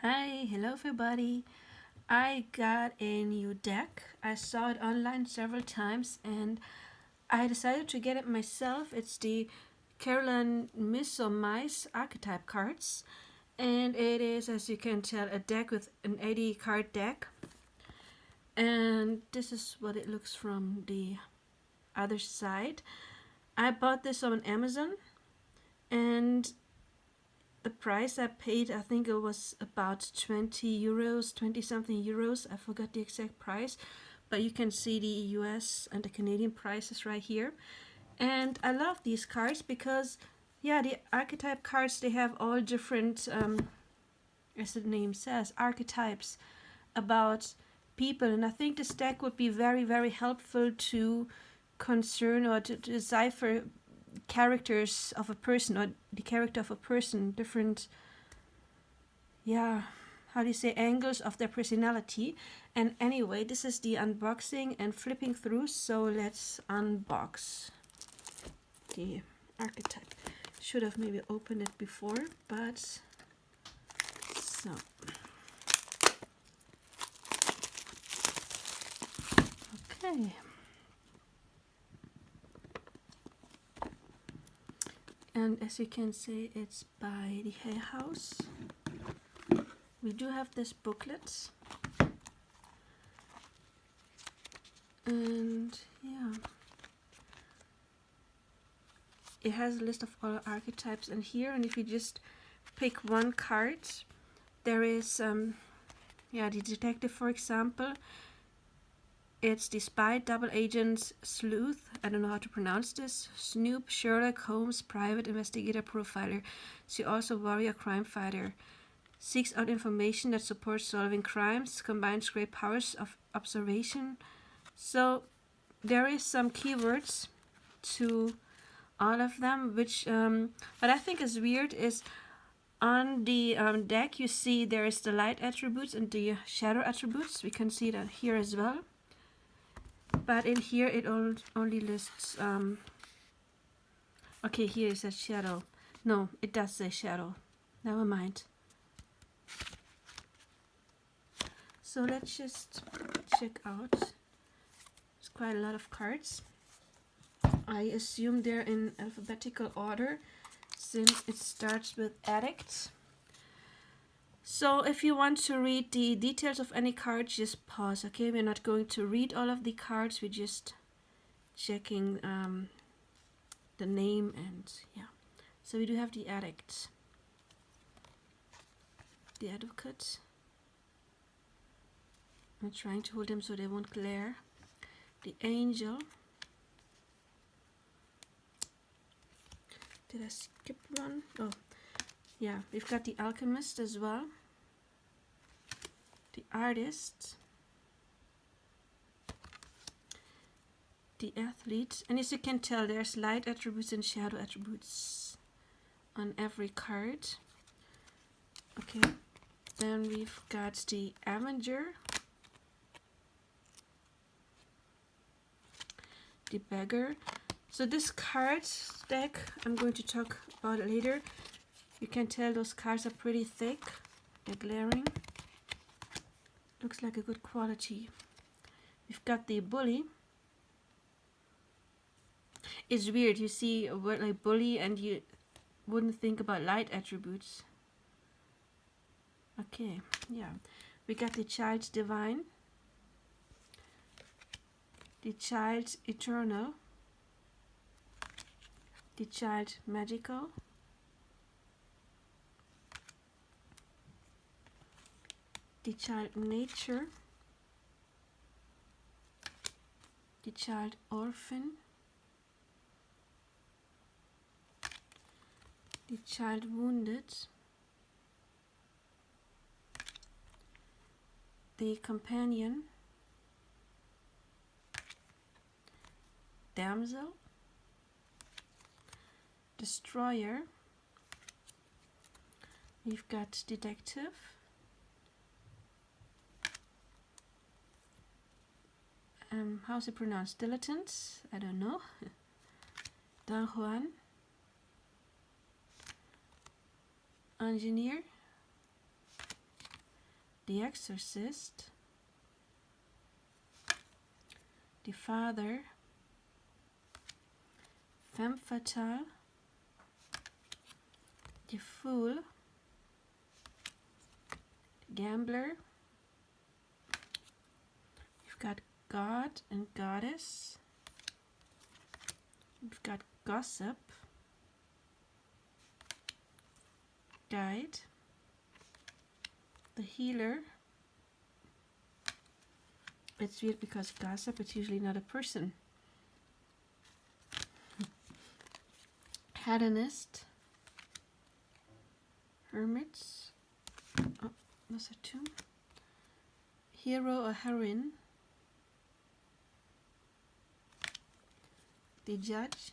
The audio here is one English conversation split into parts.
Hi, hello everybody. I got a new deck. I saw it online several times and I decided to get it myself. It's the Caroline Myss or Mice Archetype Cards. And it is, as you can tell, a deck with an 80 card deck. And this is what it looks from the other side. I bought this on Amazon and the price I paid, I think it was about 20 euros, 20 something euros. I forgot the exact price, but you can see the US and the Canadian prices right here. And I love these cards because, yeah, the archetype cards, they have all different, as the name says, archetypes about people. And I think this deck would be very, very helpful to concern or to decipher characters of a person or the character of a person, different, yeah, how do you say, angles of their personality. And anyway, this is the unboxing and flipping through, so let's unbox the archetype. Should have maybe opened it before, but so okay. And as you can see, it's by the Hay House. We do have this booklet. And yeah, it has a list of all archetypes in here. And if you just pick one card, there is, the detective, for example. It's the spy, double agent, sleuth, I don't know how to pronounce this, Snoop, Sherlock Holmes, private investigator, profiler. She also warrior, crime fighter. Seeks out information that supports solving crimes, combines great powers of observation. So there is some keywords to all of them, which what I think is weird is on the deck you see there is the light attributes and the shadow attributes. We can see that here as well. But in here it only lists, okay, here it says shadow. No, it does say shadow. Never mind. So let's just check out. There's quite a lot of cards. I assume they're in alphabetical order since it starts with addict. So if you want to read the details of any card, just pause, okay? We're not going to read all of the cards, we're just checking the name and yeah. So we do have the addict, the advocate. I'm trying to hold them so they won't glare. The angel. Did I skip one? Oh, yeah, we've got the alchemist as well. The artist. The athlete. And as you can tell, there's light attributes and shadow attributes on every card. Okay, then we've got the avenger. The beggar. So this card deck, I'm going to talk about it later. You can tell those cards are pretty thick. They're glaring. Looks like a good quality. We've got the bully. It's weird, you see a word like bully and you wouldn't think about light attributes. Okay, yeah. We got the child divine. The child eternal. The child magical. The child nature. The child orphan. The child wounded. The companion. Damsel. Destroyer. We've got detective. How's it pronounced? Dilettante? I don't know. Don Juan. Engineer. the Exorcist, the Father, Femme Fatale, the Fool, the Gambler. You've got God and Goddess. We've got Gossip, Guide, the Healer. It's weird because gossip is usually not a person. Hedonist, Hermits. Oh, those are two. Hero or Heroine, the Judge,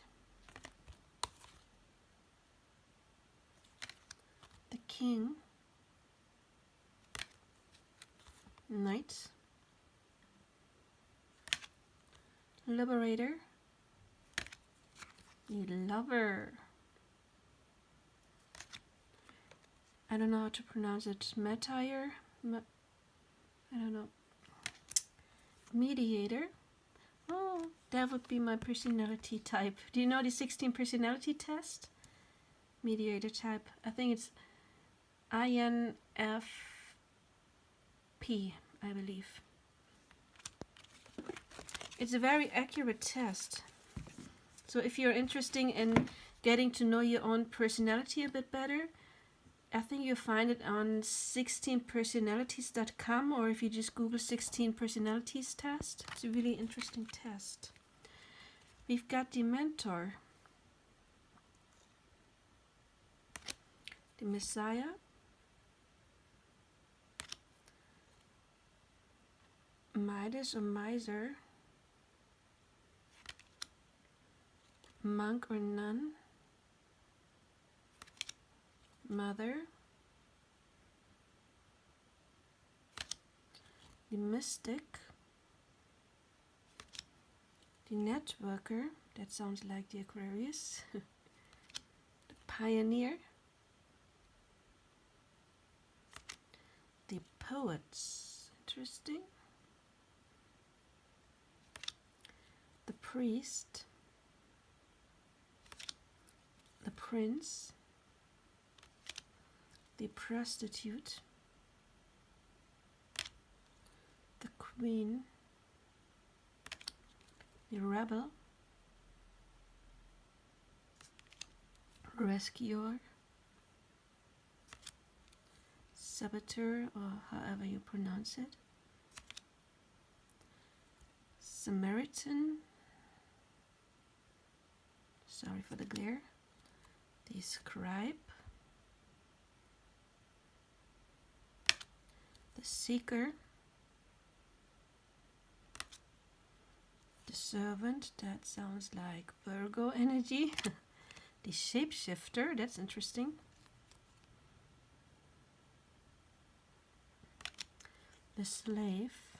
the King, Knight, Liberator, the Lover. I don't know how to pronounce it. Martyr, I don't know. Mediator. Oh, that would be my personality type. Do you know the 16 personality test? Mediator type. I think it's INFP, I believe. It's a very accurate test. So if you're interested in getting to know your own personality a bit better, I think you'll find it on 16personalities.com, or if you just Google 16 personalities test. It's a really interesting test. We've got the Mentor, the Messiah, Midas or Miser, Monk or Nun, Mother, the Mystic, the Networker, that sounds like the Aquarius, the Pioneer, the Poets, interesting, the Priest, the Prince, the Prostitute, the Queen, the Rebel, Rescuer, Saboteur, or however you pronounce it, Samaritan, sorry for the glare, the Scribe, the Seeker, the Servant, that sounds like Virgo energy, the Shapeshifter, that's interesting, the Slave,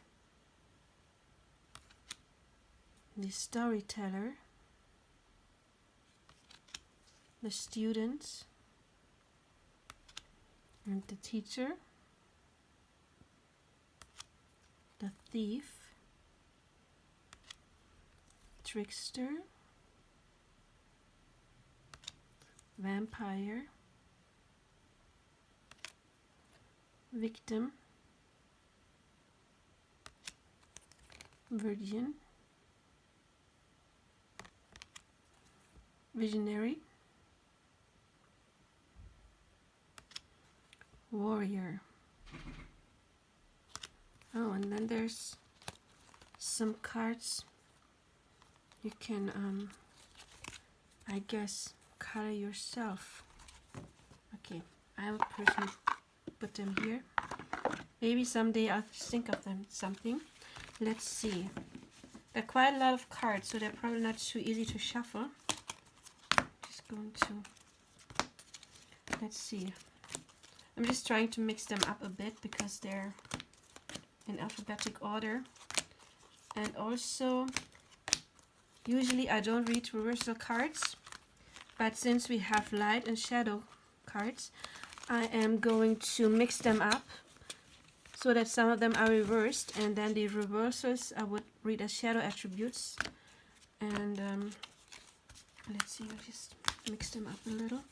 the Storyteller, the Student, and the Teacher, the Thief, Trickster, Vampire, Victim, Virgin, Visionary, Warrior. Oh, and then there's some cards you can, I guess, color yourself. Okay, I will personally put them here. Maybe someday I'll think of them something. Let's see. There are quite a lot of cards, so they're probably not too easy to shuffle. Just going to, let's see. I'm just trying to mix them up a bit because they're in alphabetic order. And also, usually I don't read reversal cards, but since we have light and shadow cards, I am going to mix them up so that some of them are reversed, and then the reversals I would read as shadow attributes. And let's see, I'll just mix them up a little.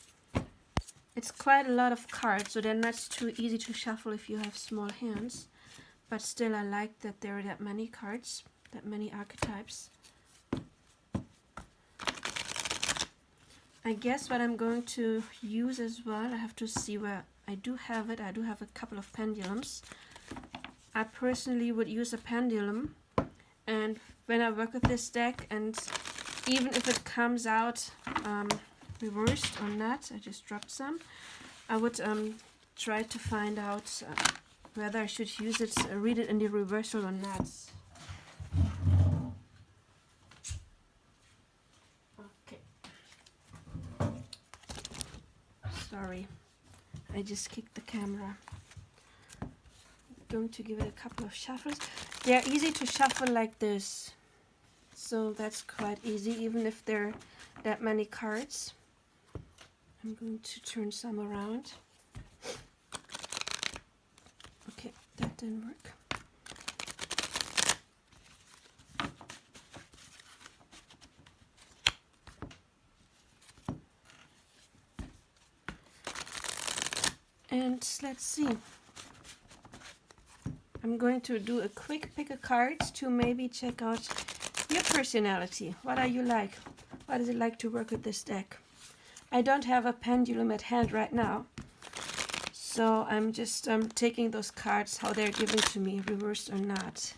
It's quite a lot of cards, so they're not too easy to shuffle if you have small hands. But still, I like that there are that many cards, that many archetypes. I guess what I'm going to use as well, I have to see where I do have it. I do have a couple of pendulums. I personally would use a pendulum, and when I work with this deck, and even if it comes out reversed or not, I just dropped some, I would try to find out whether I should use it, read it in the reversal or not. Okay. Sorry, I just kicked the camera. I'm going to give it a couple of shuffles. They're easy to shuffle like this, so that's quite easy, even if there are that many cards. I'm going to turn some around. Okay, that didn't work. And let's see. I'm going to do a quick pick of cards to maybe check out your personality. What are you like? What is it like to work with this deck? I don't have a pendulum at hand right now, so I'm just taking those cards, how they're given to me, reversed or not.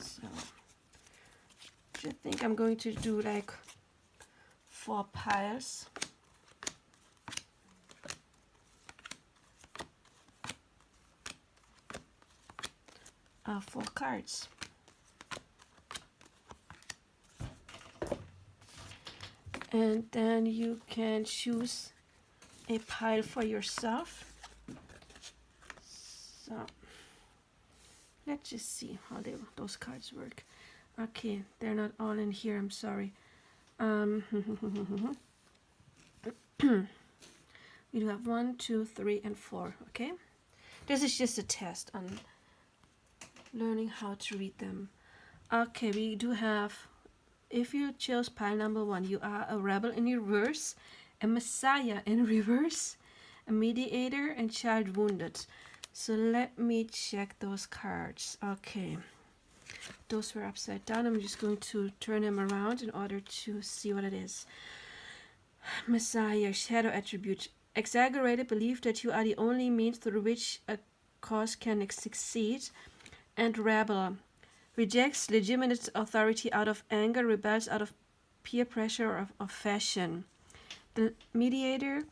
So I think I'm going to do like 4 piles. of 4 cards. And then you can choose a pile for yourself. So let's just see how those cards work. Okay, they're not all in here, I'm sorry. We do have 1, 2, 3, and 4, okay? This is just a test on learning how to read them. Okay, we do have, if you chose pile number 1, you are a rebel in reverse, a messiah in reverse, a mediator, and child wounded. So let me check those cards. Okay, those were upside down. I'm just going to turn them around in order to see what it is. Messiah, shadow attribute, exaggerated belief that you are the only means through which a cause can succeed. And rebel, rejects legitimate authority out of anger, rebels out of peer pressure or fashion. The mediator,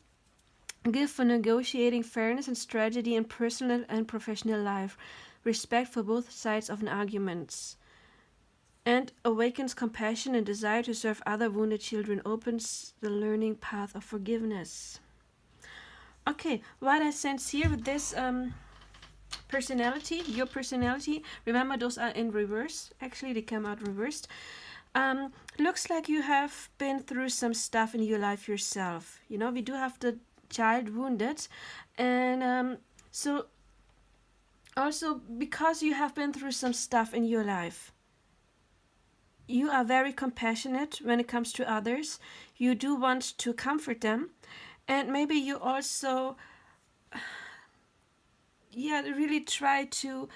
gift for negotiating fairness and strategy in personal and professional life, respect for both sides of an argument, and awakens compassion and desire to serve other wounded children, opens the learning path of forgiveness. Okay, what I sense here with this personality, your personality, remember those are in reverse, actually they come out reversed. Looks like you have been through some stuff in your life yourself. You know, we do have the child wounded, and so also because you have been through some stuff in your life, you are very compassionate when it comes to others. You do want to comfort them, and maybe you also really try to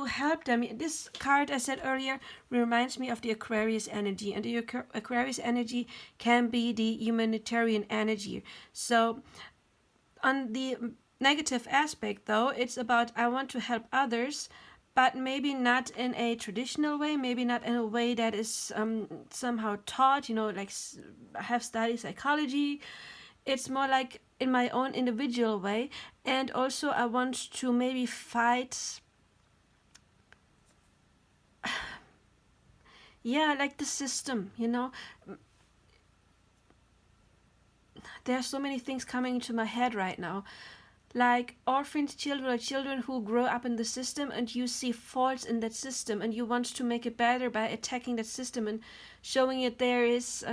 help them. This card, I said earlier, reminds me of the Aquarius energy, and the Aquarius energy can be the humanitarian energy. So on the negative aspect though, it's about I want to help others, but maybe not in a traditional way, maybe not in a way that is somehow taught, you know, like I have studied psychology. It's more like in my own individual way. And also I want to maybe fight like the system, you know. There are so many things coming into my head right now, like orphaned children or children who grow up in the system, and you see faults in that system and you want to make it better by attacking that system and showing it there is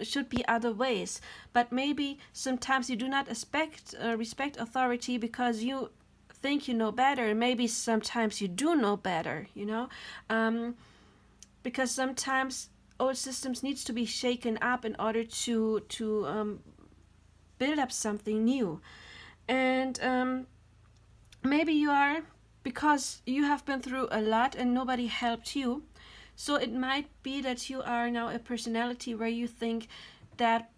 should be other ways. But maybe sometimes you do not respect authority because you think you know better. Maybe sometimes you do know better, you know, because sometimes old systems needs to be shaken up in order to build up something new. And maybe you are, because you have been through a lot and nobody helped you. So it might be that you are now a personality where you think that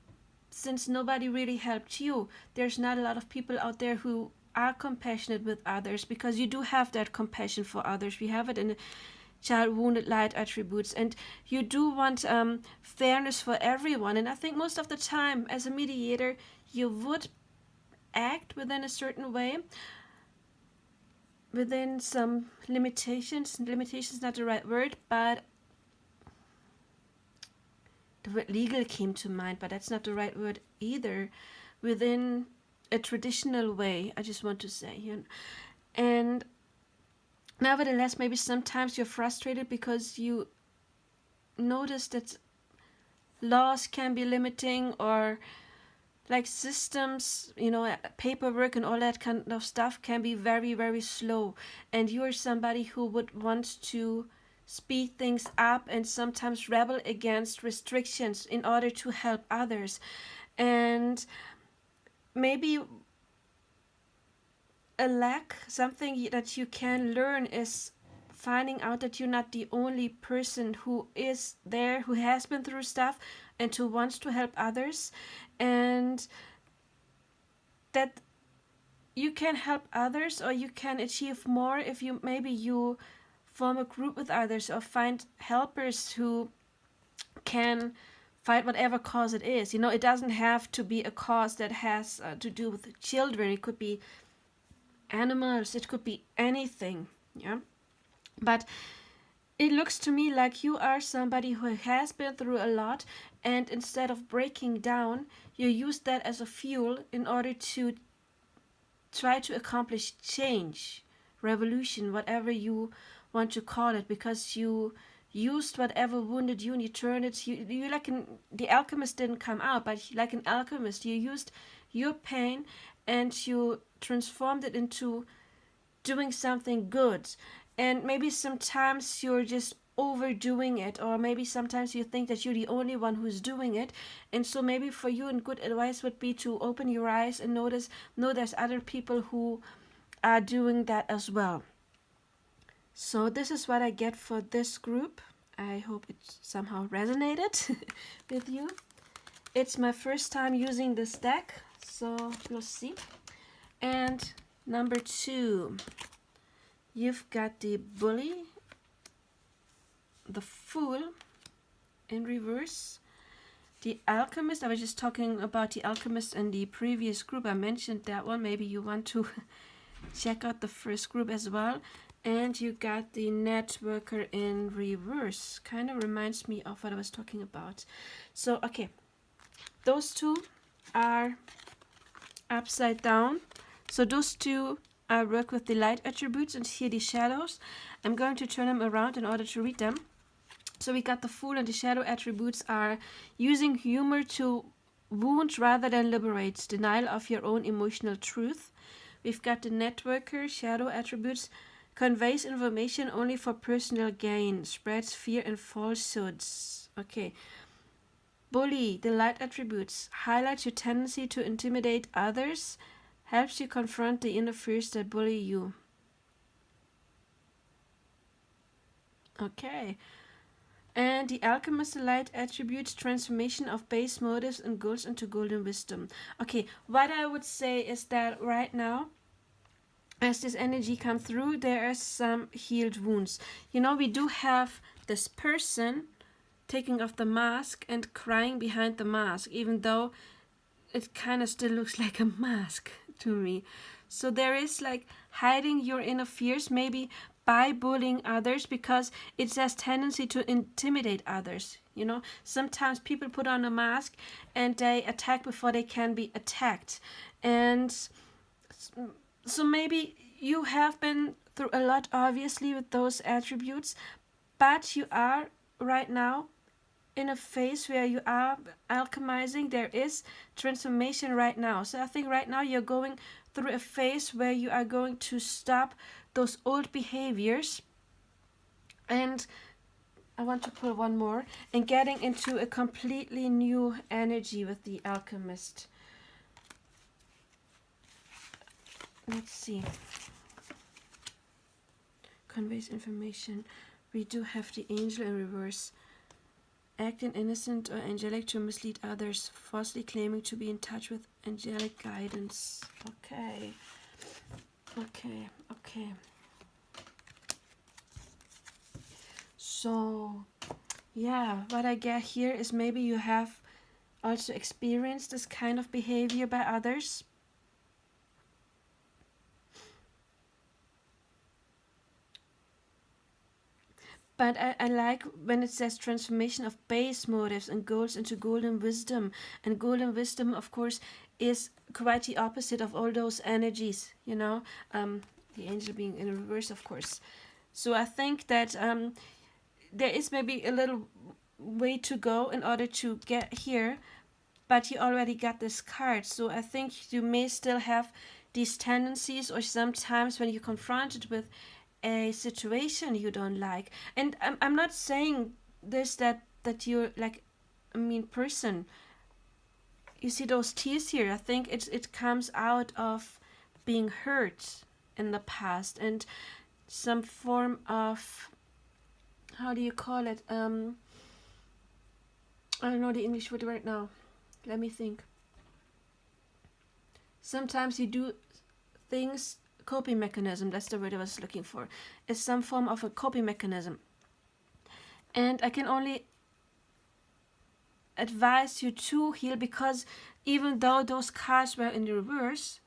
since nobody really helped you, there's not a lot of people out there who are compassionate with others, because you do have that compassion for others. We have it in the child wounded light attributes, and you do want fairness for everyone. And I think most of the time, as a mediator, you would act within a certain way, within some limitations. Limitations is not the right word, but the word legal came to mind, but that's not the right word either. Within a traditional way, I just want to say. You know? And nevertheless, maybe sometimes you're frustrated because you notice that laws can be limiting, or like systems, you know, paperwork and all that kind of stuff can be very, very slow. And you're somebody who would want to speed things up and sometimes rebel against restrictions in order to help others. And maybe a lack, something that you can learn, is finding out that you're not the only person who is there, who has been through stuff and who wants to help others, and that you can help others, or you can achieve more if you form a group with others, or find helpers who can fight whatever cause it is. You know, it doesn't have to be a cause that has to do with children. It could be animals, it could be anything. Yeah, but it looks to me like you are somebody who has been through a lot, and instead of breaking down, you use that as a fuel in order to try to accomplish change, revolution, whatever you want to call it, because you used whatever wounded you and you turned it. You like the alchemist didn't come out, but like an alchemist, you used your pain and you transformed it into doing something good. And maybe sometimes you're just overdoing it, or maybe sometimes you think that you're the only one who's doing it. And so maybe for you, and good advice would be to open your eyes and know there's other people who are doing that as well. So this is what I get for this group. I hope it somehow resonated with you. It's my first time using this deck, so we'll see. And number 2, you've got the Bully, the Fool in reverse, the Alchemist. I was just talking about the Alchemist in the previous group. I mentioned that one. Maybe you want to check out the first group as well. And you got the Networker in reverse. Kind of reminds me of what I was talking about. So, okay. Those two are upside down. So those two work with the light attributes, and here the shadows. I'm going to turn them around in order to read them. So we got the Fool, and the shadow attributes are using humor to wound rather than liberate, denial of your own emotional truth. We've got the Networker, shadow attributes, conveys information only for personal gain, spreads fear and falsehoods. Okay. Bully, the light attributes, highlights your tendency to intimidate others, helps you confront the inner fears that bully you. Okay. And the Alchemist, the light attributes, transformation of base motives and goals into golden wisdom. Okay, what I would say is that right now, as this energy comes through, there are some healed wounds. You know, we do have this person taking off the mask and crying behind the mask, even though it kind of still looks like a mask to me. So there is like hiding your inner fears, maybe by bullying others, because it has tendency to intimidate others. You know, sometimes people put on a mask and they attack before they can be attacked. And so maybe you have been through a lot, obviously, with those attributes, but you are right now in a phase where you are alchemizing. There is transformation right now. So I think right now you're going through a phase where you are going to stop those old behaviors, and I want to pull one more, and getting into a completely new energy with the Alchemist. Let's see. Conveys information. We do have the Angel in reverse. Acting innocent or angelic to mislead others, falsely claiming to be in touch with angelic guidance. Okay. So, yeah, what I get here is maybe you have also experienced this kind of behavior by others. But I like when it says transformation of base motives and goals into golden wisdom. And golden wisdom, of course, is quite the opposite of all those energies, you know. The angel being in reverse, of course. So I think that there is maybe a little way to go in order to get here. But you already got this card. So I think you may still have these tendencies, or sometimes when you're confronted with a situation you don't like. And I'm not saying this that you're like a mean person. You see those tears here, I think it comes out of being hurt in the past and some form of, how do you call it, I don't know the English word right now, let me think. Sometimes you do things, coping mechanism, that's the word I was looking for, is some form of a coping mechanism. And I can only advise you to heal, because even though those cards were in the reverse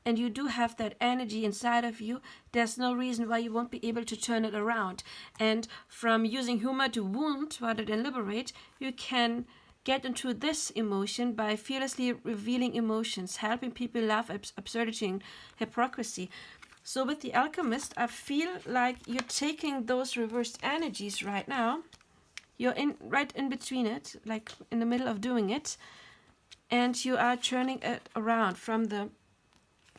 and you do have that energy inside of you, there's no reason why you won't be able to turn it around. And from using humor to wound rather than liberate, you can get into this emotion by fearlessly revealing emotions, helping people laugh at absurdity and hypocrisy. So with the Alchemist, I feel like you're taking those reversed energies right now. You're right in between it, like in the middle of doing it. And you are turning it around from the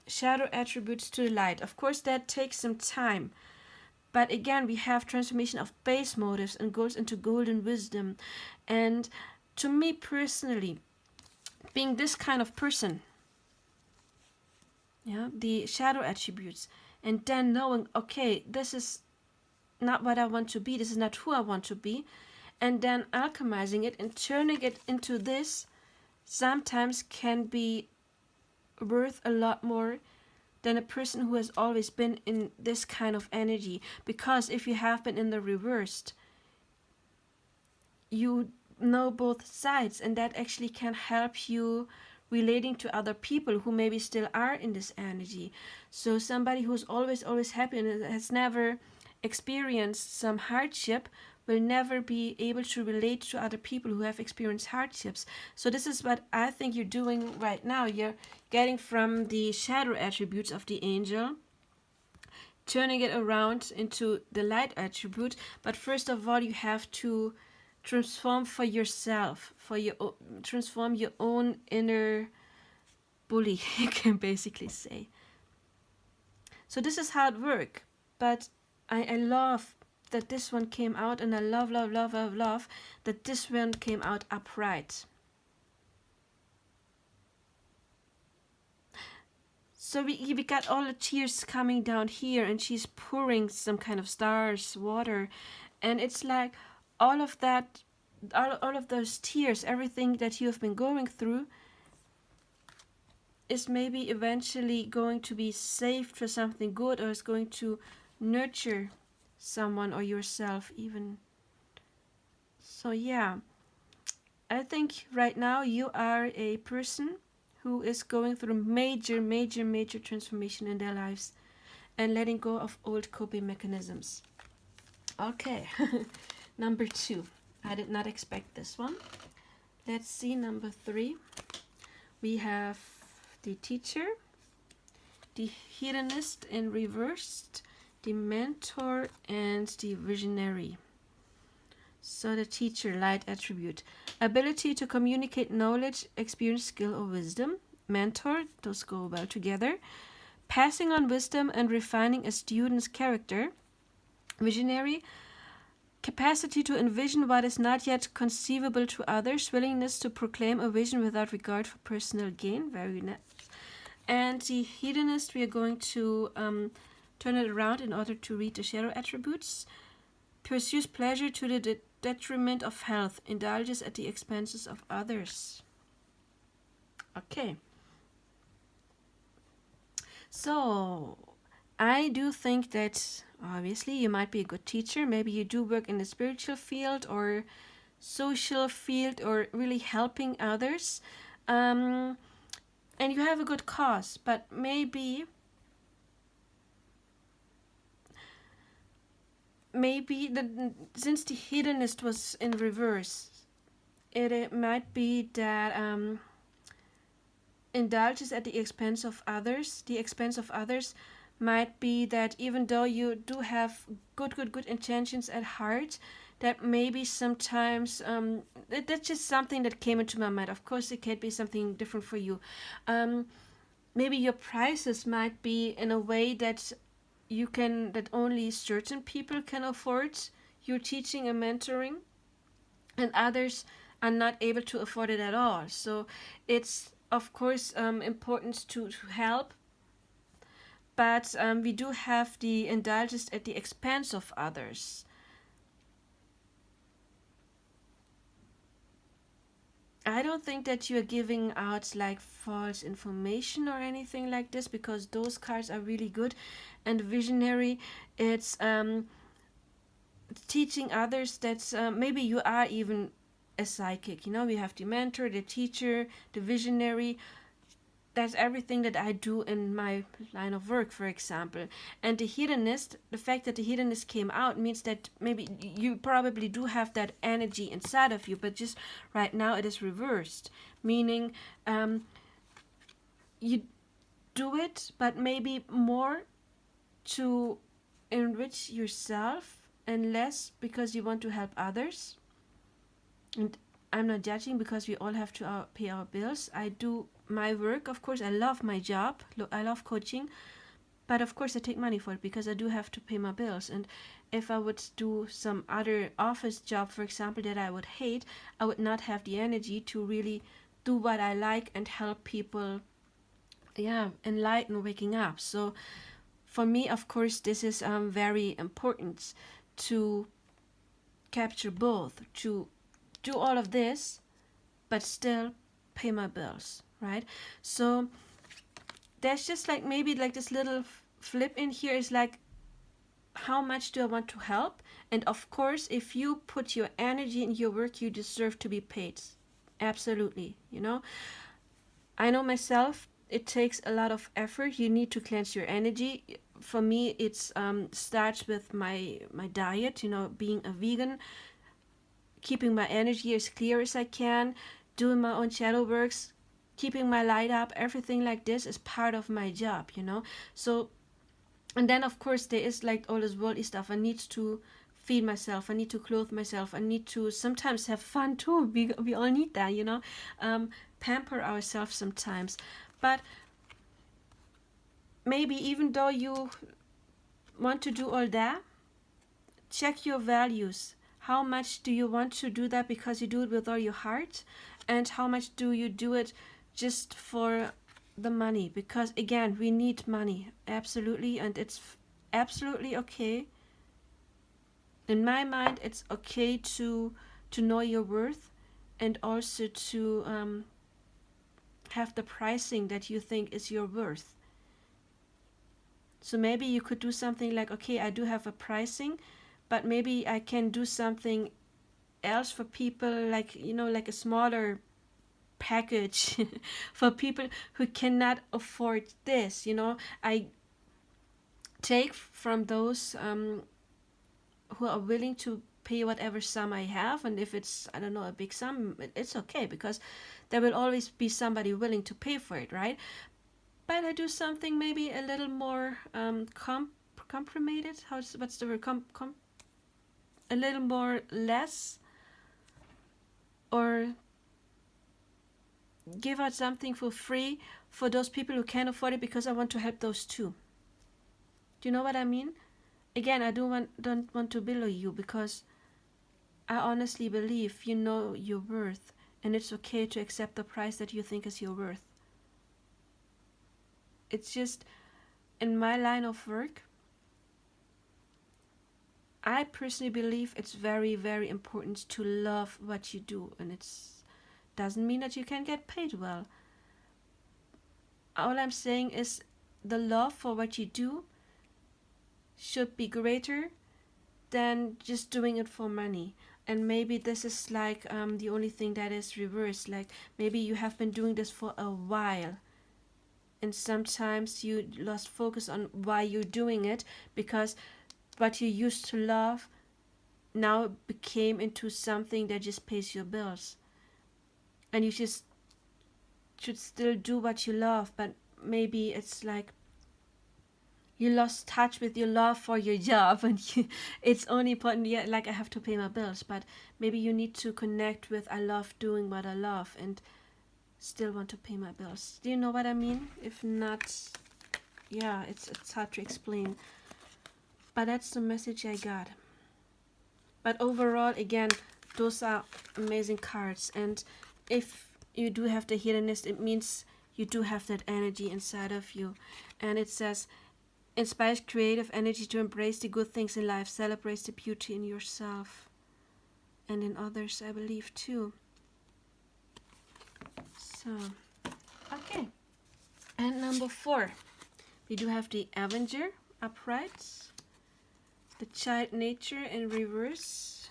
shadow attributes to the light. Of course, that takes some time. But again, we have transformation of base motives and goes into golden wisdom. And to me personally, being this kind of person, yeah, the shadow attributes, and then knowing, okay, this is not what I want to be, this is not who I want to be, and then alchemizing it and turning it into this sometimes can be worth a lot more than a person who has always been in this kind of energy. Because if you have been in the reversed, you know both sides, and that actually can help you relating to other people who maybe still are in this energy. So somebody who's always happy and has never experienced some hardship will never be able to relate to other people who have experienced hardships. So this is what I think you're doing right now. You're getting from the shadow attributes of the angel, turning it around into the light attribute. But first of all, you have to transform for yourself, transform your own inner bully, you can basically say. So this is hard work, but I love that this one came out, and I love that this one came out upright. So we got all the tears coming down here, and she's pouring some kind of stars, water, and it's like all of that, all of those tears, everything that you have been going through is maybe eventually going to be saved for something good, or is going to nurture someone or yourself even. So yeah, I think right now you are a person who is going through major transformation in their lives and letting go of old coping mechanisms. Okay, number 2. I did not expect this one. Let's see number 3. We have the teacher, the hedonist in reversed, the mentor, and the visionary. So the teacher, light attribute. Ability to communicate knowledge, experience, skill, or wisdom. mentor, those go well together. Passing on wisdom and refining a student's character. Visionary, capacity to envision what is not yet conceivable to others, willingness to proclaim a vision without regard for personal gain. Very nice. And the hedonist, we are going to turn it around in order to read the shadow attributes. Pursues pleasure to the detriment of health, indulges at the expenses of others. Okay. So, I do think that obviously you might be a good teacher. Maybe you do work in the spiritual field or social field or really helping others. And you have a good cause, but maybe since the hedonist was in reverse, it might be that indulges at the expense of others. The expense of others might be that even though you do have good intentions at heart, that maybe sometimes that's just something that came into my mind. Of course, it can be something different for you. Maybe your prices might be in a way that that only certain people can afford your teaching and mentoring, and others are not able to afford it at all. So it's of course important to help, but we do have the indulgence at the expense of others. I don't think that you are giving out like false information or anything like this, because those cards are really good. And visionary, it's teaching others that maybe you are even a psychic. We have the mentor, the teacher, the visionary. That's everything that I do in my line of work, for example. And the hedonist, the fact that the hedonist came out means that maybe you probably do have that energy inside of you, but just right now it is reversed. Meaning you do it, but maybe more to enrich yourself and less because you want to help others. And I'm not judging, because we all have to pay our bills. I do my work, of course. I love my job. I love coaching. But of course I take money for it because I do have to pay my bills. And if I would do some other office job, for example, that I would hate, I would not have the energy to really do what I like and help people, enlighten waking up. So for me, of course, this is very important to capture both, to do all of this, but still pay my bills, right? So there's just like maybe like this little flip in here is like, how much do I want to help? And of course, if you put your energy in your work, you deserve to be paid. Absolutely, I know myself, it takes a lot of effort. You need to cleanse your energy. For me, it's starts with my diet, being a vegan, keeping my energy as clear as I can, doing my own shadow works, keeping my light up. Everything like this is part of my job, So, and then of course there is like all this worldly stuff. I need to feed myself. I need to clothe myself. I need to sometimes have fun too. We all need that, pamper ourselves sometimes. But maybe even though you want to do all that, check your values. How much do you want to do that because you do it with all your heart? And how much do you do it just for the money? Because again, we need money, absolutely, and it's absolutely okay. In my mind, it's okay to know your worth, and also to have the pricing that you think is your worth. So maybe you could do something like, okay, I do have a pricing, but maybe I can do something else for people, like like a smaller package for people who cannot afford this. I take from those who are willing to pay whatever sum I have, and if it's, I don't know, a big sum, it's okay, because there will always be somebody willing to pay for it, right? But I do something maybe a little more compromised. What's the word? A little more less, or give out something for free for those people who can't afford it because I want to help those too. Do you know what I mean? Again, I don't want to bellow you, because I honestly believe you know your worth, and it's okay to accept the price that you think is your worth. It's just, in my line of work, I personally believe it's very, very important to love what you do, and it doesn't mean that you can get paid well. All I'm saying is the love for what you do should be greater than just doing it for money. And maybe this is like the only thing that is reversed. Like maybe you have been doing this for a while, and sometimes you lost focus on why you're doing it, because what you used to love now became into something that just pays your bills. And you just should still do what you love, but maybe it's like you lost touch with your love for your job, and it's only important, yeah, like I have to pay my bills, but maybe you need to connect with I love doing what I love and still want to pay my bills. Do you know what I mean? If not, yeah, it's hard to explain. But that's the message I got. But overall, again, those are amazing cards. And if you do have the hiddenness, it means you do have that energy inside of you. And it says, inspires creative energy to embrace the good things in life, celebrates the beauty in yourself and in others, I believe, too. So, okay. And number 4, we do have the Avenger upright, the Child Nature in reverse,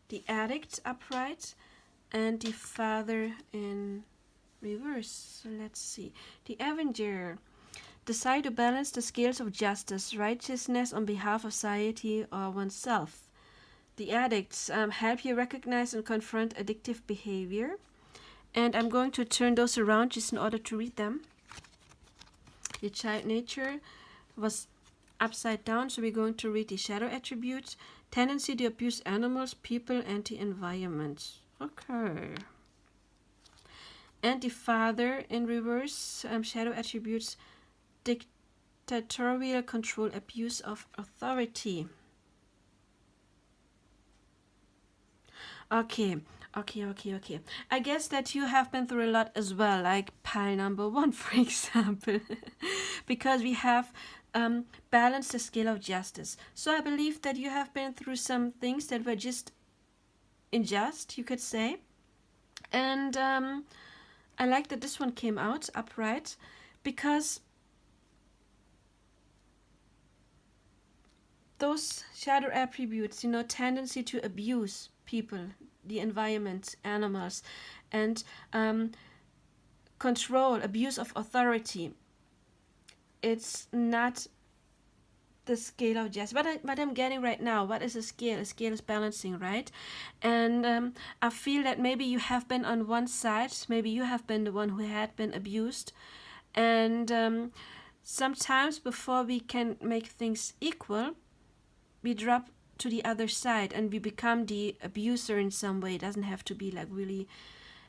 the Addict upright, and the Father in reverse. So let's see. The Avenger. Decide to balance the scales of justice, righteousness on behalf of society or oneself. The Addicts help you recognize and confront addictive behavior. And I'm going to turn those around just in order to read them. The Child Nature was upside down, so we're going to read the shadow attributes. Tendency to abuse animals, people, and the environment. Okay. And the Father in reverse, shadow attributes, dictatorial control, abuse of authority. Okay. I guess that you have been through a lot as well, like pile number 1, for example, because we have balanced the scale of justice. So I believe that you have been through some things that were just unjust, you could say. And I like that this one came out upright, because those shadow attributes, tendency to abuse people, the environment, animals, and control, abuse of authority. It's not the scale of justice. What I'm getting right now, what is a scale? A scale is balancing, right? And I feel that maybe you have been on one side, maybe you have been the one who had been abused, and sometimes before we can make things equal, we drop to the other side and we become the abuser in some way. It doesn't have to be like really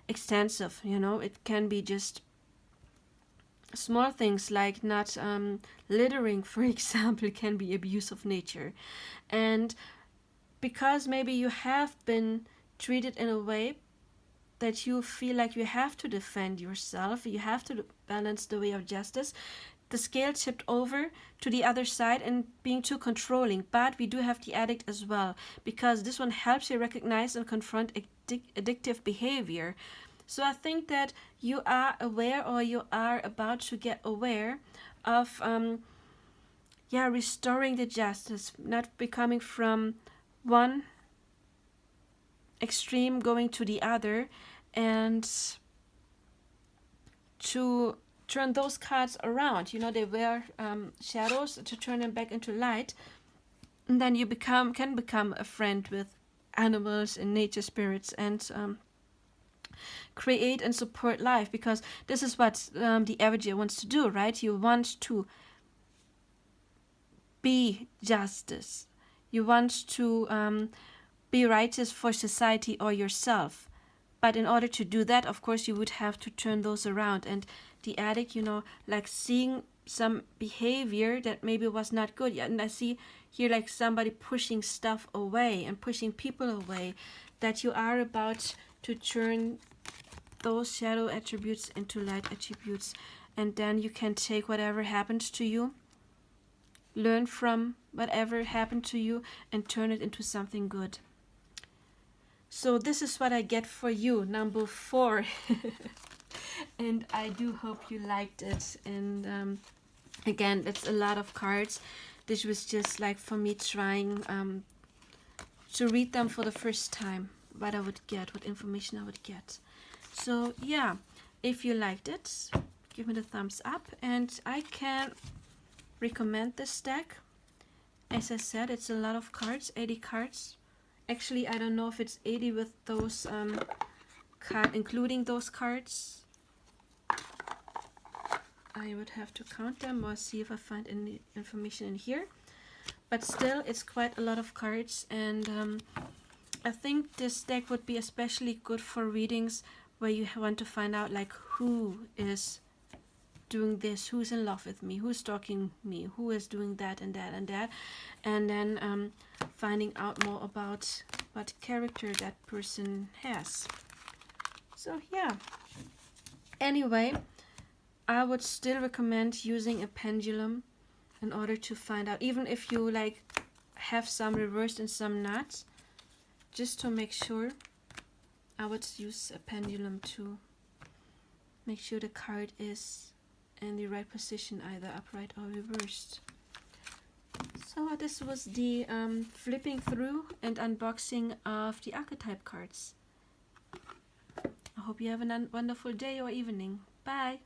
extensive, it can be just small things like not littering, for example, can be abuse of nature. And because maybe you have been treated in a way that you feel like you have to defend yourself, you have to balance the way of justice, the scale tipped over to the other side and being too controlling. But we do have the addict as well, because this one helps you recognize and confront addictive behavior. So I think that you are aware, or you are about to get aware of restoring the justice, not becoming from one extreme going to the other, and to turn those cards around. They were shadows, to turn them back into light, and then you can become a friend with animals and nature spirits, and create and support life, because this is what the Avenger wants to do, right? You want to be justice. You want to be righteous for society or yourself. But in order to do that, of course, you would have to turn those around. And the addict, you know, like seeing some behavior that maybe was not good. And I see here like somebody pushing stuff away and pushing people away, that you are about to turn those shadow attributes into light attributes. And then you can take whatever happened to you, learn from whatever happened to you, and turn it into something good. So this is what I get for you, number 4. And I do hope you liked it. And again, it's a lot of cards. This was just like for me trying to read them for the first time, what I would get, what information I would get. So yeah, if you liked it, give me the thumbs up, and I can recommend this deck. As I said, it's a lot of cards, 80 cards. Actually, I don't know if it's 80 with those including those cards. I would have to count them or see if I find any information in here. But still, it's quite a lot of cards, and I think this deck would be especially good for readings where you want to find out like who is doing this, who's in love with me, who's stalking me, who is doing that and that and that, and then finding out more about what character that person has. So yeah, anyway, I would still recommend using a pendulum in order to find out, even if you like have some reversed and some not, just to make sure. I would use a pendulum to make sure the card is in the right position, either upright or reversed. So this was the flipping through and unboxing of the archetype cards. I hope you have a wonderful day or evening. Bye!